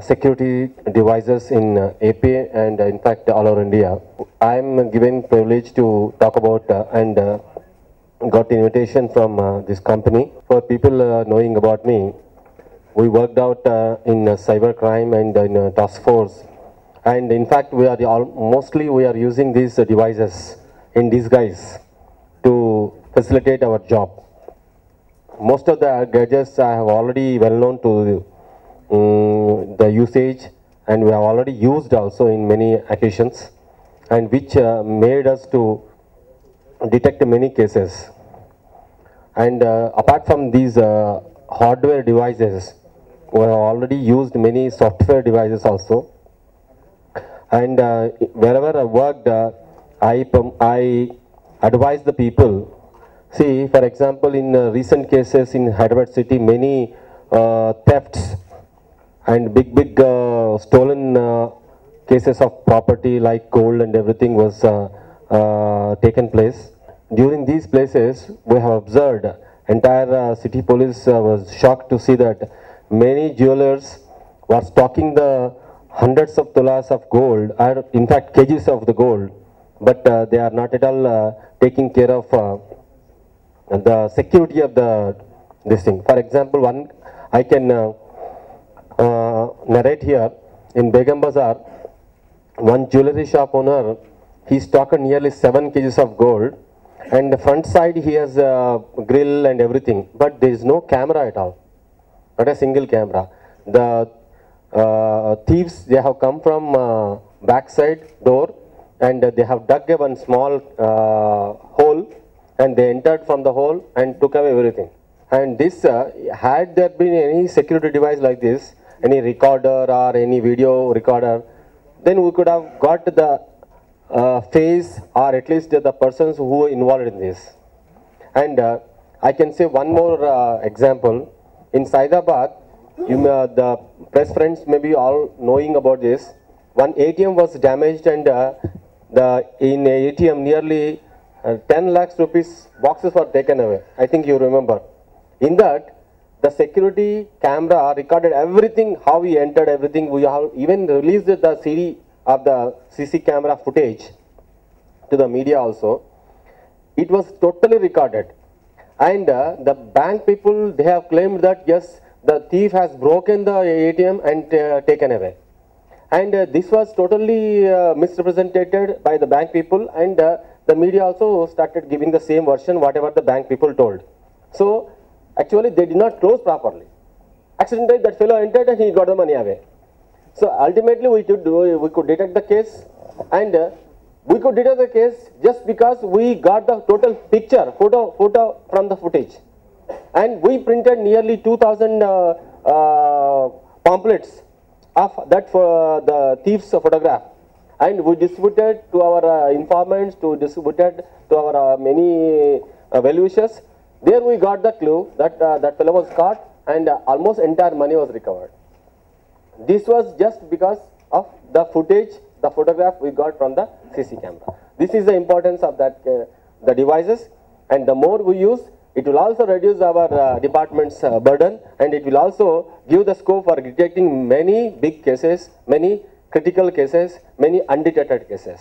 security devices in AP and in fact all over India. I am given privilege to talk about and got invitation from this company. For people knowing about me, we worked out in cyber crime and in task force, and in fact we are mostly using these devices in disguise to facilitate our job. Most of the gadgets I have already well known to the usage, and we have already used also in many occasions, and which made us to detect many cases. And apart from these hardware devices, we have already used many software devices also. And wherever I worked, I advise the people. See, for example, in recent cases in Hyderabad city, many thefts and big stolen cases of property like gold and everything was taken place. During these places, we have observed entire city police was shocked to see that many jewelers were stocking the hundreds of tulas of gold, or in fact kgs of the gold, but they are not at all taking care of the security of this thing. For example, one I can narrate here. In Begum Bazaar, one jewelry shop owner, he stocked nearly 7 kgs of gold, and the front side he has a grill and everything, but there is no camera at all, not a single camera. The thieves, they have come from backside door, and they have dug one small hole, and they entered from the hole and took away everything. And this, had there been any security device like this, any recorder or any video recorder, then we could have got the face, or at least the persons who were involved in this. And I can say one more example. In Saidabad, the press friends may be all knowing about this. One ATM was damaged, and in ATM nearly 10 lakhs rupees boxes were taken away. I think you remember. In that, the security camera recorded everything, how we entered everything. We have even released the CD of the CC camera footage to the media also. It was totally recorded. And the bank people, they have claimed that yes, the thief has broken the ATM and taken away. And this was totally misrepresented by the bank people, and the media also started giving the same version, whatever the bank people told. So actually they did not close properly. Accidentally that fellow entered and he got the money away. So ultimately we could detect the case, and we could detect the case just because we got the total picture, photo from the footage. And we printed nearly 2000 pamphlets of that for the thief's photograph. And we distributed to our informants, distributed to our many well-wishers. There we got the clue that that fellow was caught, and almost entire money was recovered. This was just because of the footage, the photograph we got from the CC camera. This is the importance of that the devices, and the more we use, it will also reduce our department's burden, and it will also give the scope for detecting many big cases, many critical cases, many undetected cases.